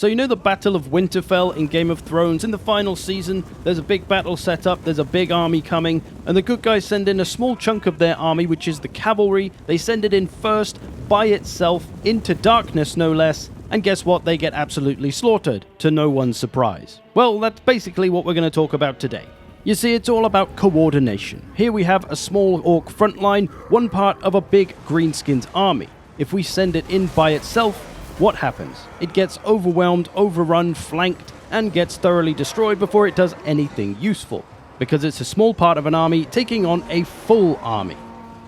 So you know the Battle of Winterfell in Game of Thrones? In the final season, there's a big battle set up, there's a big army coming, and the good guys send in a small chunk of their army, which is the cavalry. They send it in first, by itself, into darkness no less, and guess what? They get absolutely slaughtered, to no one's surprise. Well, that's basically what we're going to talk about today. You see, it's all about coordination. Here we have a small orc front line, one part of a big greenskins army. If we send it in by itself, what happens? It gets overwhelmed, overrun, flanked, and gets thoroughly destroyed before it does anything useful, because it's a small part of an army taking on a full army.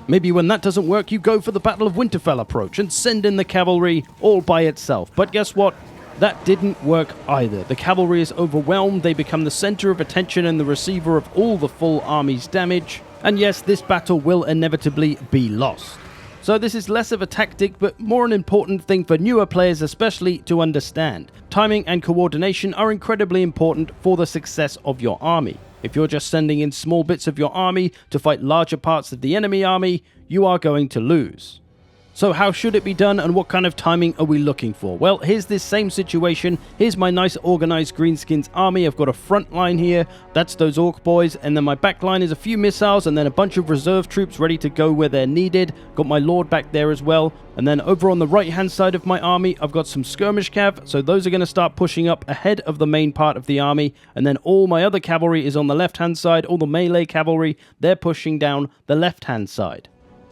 Maybe when that doesn't work, you go for the Battle of Winterfell approach and send in the cavalry all by itself. But guess what? That didn't work either. The cavalry is overwhelmed, they become the center of attention and the receiver of all the full army's damage. And yes, this battle will inevitably be lost. So this is less of a tactic, but more an important thing for newer players especially to understand. Timing and coordination are incredibly important for the success of your army. If you're just sending in small bits of your army to fight larger parts of the enemy army, you are going to lose. So how should it be done, and what kind of timing are we looking for? Well, here's this same situation. Here's my nice organized greenskins army. I've got a front line here. That's those orc boys. And then my back line is a few missiles and then a bunch of reserve troops ready to go where they're needed. Got my lord back there as well. And then over on the right-hand side of my army, I've got some skirmish cav. So those are going to start pushing up ahead of the main part of the army. And then all my other cavalry is on the left-hand side. All the melee cavalry, they're pushing down the left-hand side.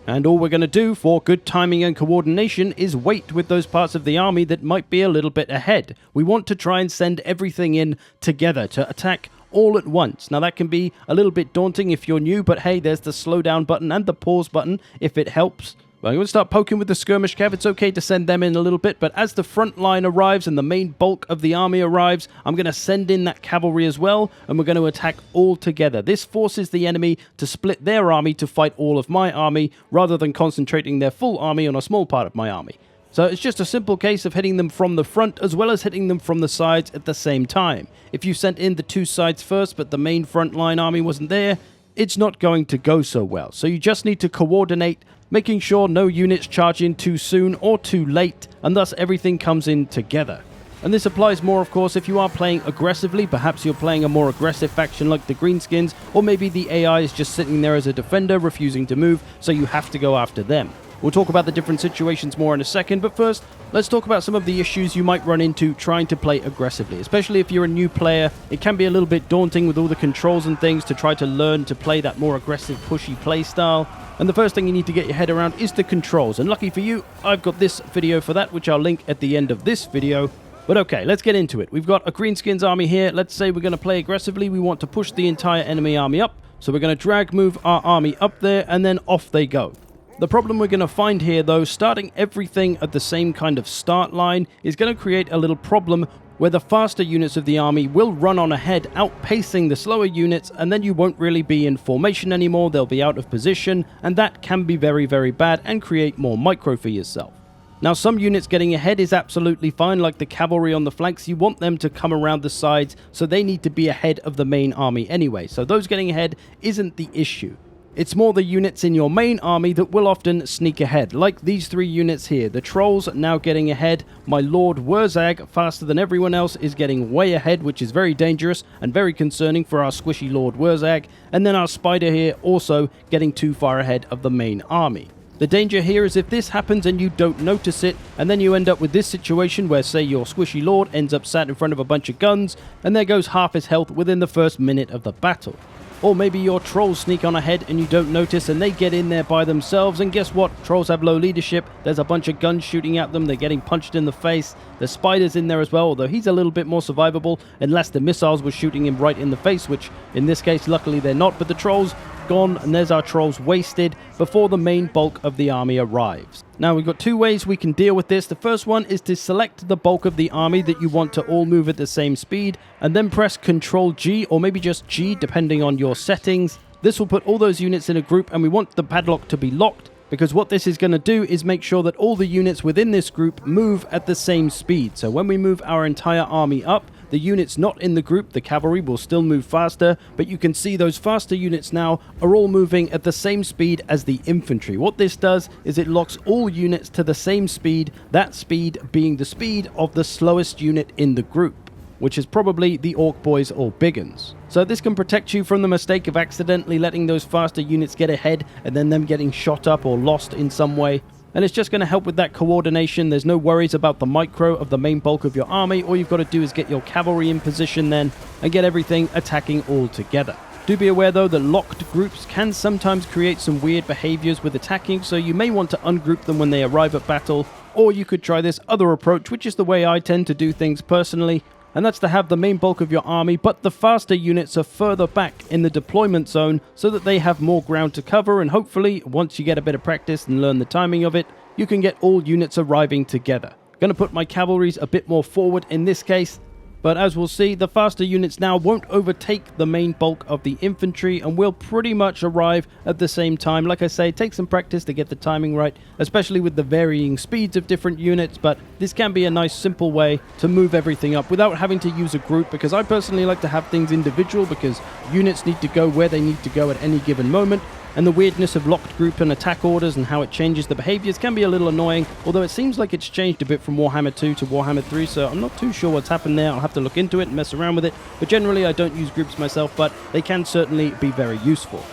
And all we're going to do for good timing and coordination is wait with those parts of the army that might be a little bit ahead. We want to try and send everything in together to attack all at once. Now that can be a little bit daunting if you're new, but hey, there's the slow down button and the pause button if it helps. Well, I'm going to start poking with the skirmish cav. It's okay to send them in a little bit, but as the front line arrives and the main bulk of the army arrives, I'm going to send in that cavalry as well, and we're going to attack all together. This forces the enemy to split their army to fight all of my army, rather than concentrating their full army on a small part of my army. So it's just a simple case of hitting them from the front as well as hitting them from the sides at the same time. If you sent in the two sides first, but the main front line army wasn't there, it's not going to go so well. So you just need to coordinate, making sure no units charge in too soon or too late, and thus everything comes in together. And this applies more, of course, if you are playing aggressively. Perhaps you're playing a more aggressive faction like the Greenskins, or maybe the AI is just sitting there as a defender, refusing to move, so you have to go after them. We'll talk about the different situations more in a second, but first, let's talk about some of the issues you might run into trying to play aggressively. Especially if you're a new player, it can be a little bit daunting with all the controls and things to try to learn to play that more aggressive, pushy play style. And the first thing you need to get your head around is the controls. And lucky for you, I've got this video for that, which I'll link at the end of this video. But okay, let's get into it. We've got a Greenskins army here. Let's say we're going to play aggressively. We want to push the entire enemy army up. So we're going to drag move our army up there, and then off they go. The problem we're going to find here, though, starting everything at the same kind of start line is going to create a little problem where the faster units of the army will run on ahead, outpacing the slower units, and then you won't really be in formation anymore. They'll be out of position, and that can be very, very bad and create more micro for yourself. Now, some units getting ahead is absolutely fine, like the cavalry on the flanks. You want them to come around the sides, so they need to be ahead of the main army anyway. So those getting ahead isn't the issue. It's more the units in your main army that will often sneak ahead, like these three units here. The trolls now getting ahead. My Lord Wurzag, faster than everyone else, is getting way ahead, which is very dangerous and very concerning for our squishy Lord Wurzag. And then our spider here also getting too far ahead of the main army. The danger here is if this happens and you don't notice it, and then you end up with this situation where, say, your squishy lord ends up sat in front of a bunch of guns, and there goes half his health within the first minute of the battle. Or maybe your trolls sneak on ahead and you don't notice and they get in there by themselves, and guess what? Trolls have low leadership. There's a bunch of guns shooting at them. They're getting punched in the face. The spider's in there as well, although he's a little bit more survivable unless the missiles were shooting him right in the face, which in this case luckily they're not. But the trolls gone, and there's our trolls wasted before the main bulk of the army arrives. Now we've got two ways we can deal with this. The first one is to select the bulk of the army that you want to all move at the same speed, and then press Ctrl G, or maybe just G depending on your settings. This will put all those units in a group, and we want the padlock to be locked, because what this is going to do is make sure that all the units within this group move at the same speed. So when we move our entire army up, the units not in the group, the cavalry, will still move faster, but you can see those faster units now are all moving at the same speed as the infantry. What this does is it locks all units to the same speed, that speed being the speed of the slowest unit in the group, which is probably the Orc Boys or Big Uns. So this can protect you from the mistake of accidentally letting those faster units get ahead and then them getting shot up or lost in some way. And it's just going to help with that coordination. There's no worries about the micro of the main bulk of your army. All you've got to do is get your cavalry in position then and get everything attacking all together. Do be aware though that locked groups can sometimes create some weird behaviors with attacking, so you may want to ungroup them when they arrive at battle, or you could try this other approach, which is the way I tend to do things personally, and that's to have the main bulk of your army, but the faster units are further back in the deployment zone so that they have more ground to cover, and hopefully, once you get a bit of practice and learn the timing of it, you can get all units arriving together. Gonna put my cavalries a bit more forward in this case, but as we'll see, the faster units now won't overtake the main bulk of the infantry and will pretty much arrive at the same time. Like I say, take some practice to get the timing right, especially with the varying speeds of different units, but this can be a nice simple way to move everything up without having to use a group, because I personally like to have things individual because units need to go where they need to go at any given moment. And the weirdness of locked group and attack orders and how it changes the behaviors can be a little annoying, although it seems like it's changed a bit from Warhammer 2 to Warhammer 3, so I'm not too sure what's happened there. I'll have to look into it and mess around with it, but generally I don't use groups myself, but they can certainly be very useful.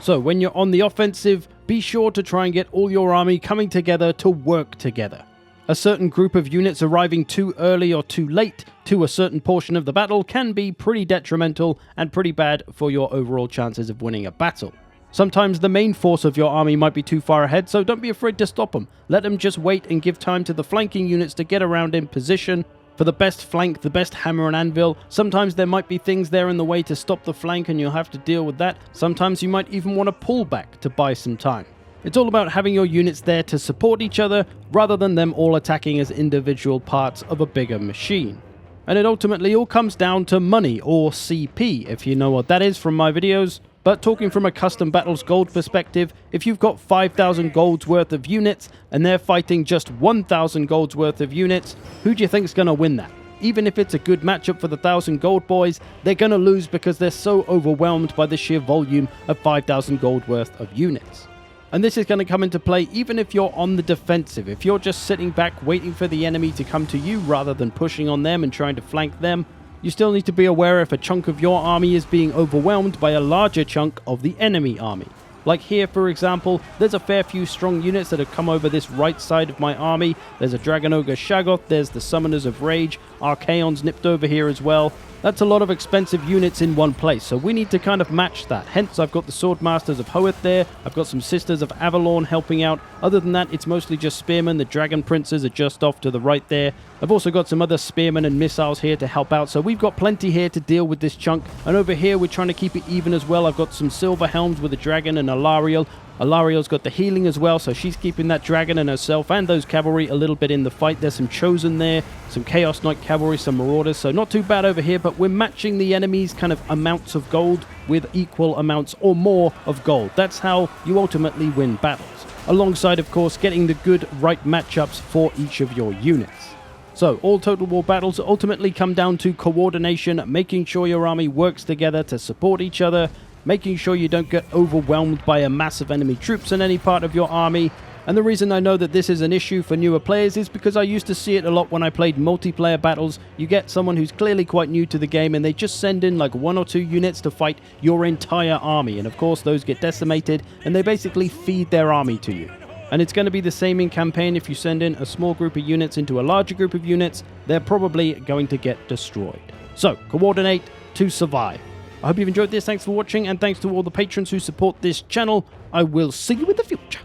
So when you're on the offensive, be sure to try and get all your army coming together to work together. A certain group of units arriving too early or too late to a certain portion of the battle can be pretty detrimental and pretty bad for your overall chances of winning a battle. Sometimes the main force of your army might be too far ahead, so don't be afraid to stop them. Let them just wait and give time to the flanking units to get around in position for the best flank, the best hammer and anvil. Sometimes there might be things there in the way to stop the flank and you'll have to deal with that. Sometimes you might even want to pull back to buy some time. It's all about having your units there to support each other rather than them all attacking as individual parts of a bigger machine. And it ultimately all comes down to money, or CP, if you know what that is from my videos. But talking from a custom battles gold perspective, if you've got 5,000 golds worth of units and they're fighting just 1,000 golds worth of units, who do you think's going to win that? Even if it's a good matchup for the 1,000 gold boys, they're going to lose because they're so overwhelmed by the sheer volume of 5,000 gold worth of units. And this is going to come into play even if you're on the defensive. If you're just sitting back waiting for the enemy to come to you rather than pushing on them and trying to flank them, you still need to be aware if a chunk of your army is being overwhelmed by a larger chunk of the enemy army. Like here, for example, there's a fair few strong units that have come over this right side of my army. There's a Dragon Ogre Shaggoth, there's the Summoners of Rage, Archaons nipped over here as well. That's a lot of expensive units in one place, so we need to kind of match that. Hence, I've got the Swordmasters of Hoeth there, I've got some Sisters of Avalorn helping out. Other than that, it's mostly just Spearmen. The Dragon Princes are just off to the right there. I've also got some other Spearmen and Missiles here to help out, so we've got plenty here to deal with this chunk. And over here, we're trying to keep it even as well. I've got some Silver Helms with a Dragon and Alariel. Alariel's got the healing as well, so she's keeping that dragon and herself and those cavalry a little bit in the fight. There's some Chosen there, some Chaos Knight cavalry, some Marauders, so not too bad over here, but we're matching the enemy's kind of amounts of gold with equal amounts or more of gold. That's how you ultimately win battles. Alongside, of course, getting the good right matchups for each of your units. So, all Total War battles ultimately come down to coordination, making sure your army works together to support each other, making sure you don't get overwhelmed by a mass of enemy troops in any part of your army. And the reason I know that this is an issue for newer players is because I used to see it a lot when I played multiplayer battles. You get someone who's clearly quite new to the game and they just send in like 1 or 2 units to fight your entire army. And of course those get decimated and they basically feed their army to you. And it's going to be the same in campaign. If you send in a small group of units into a larger group of units, they're probably going to get destroyed. So, coordinate to survive. I hope you've enjoyed this. Thanks for watching, and thanks to all the patrons who support this channel. I will see you in the future.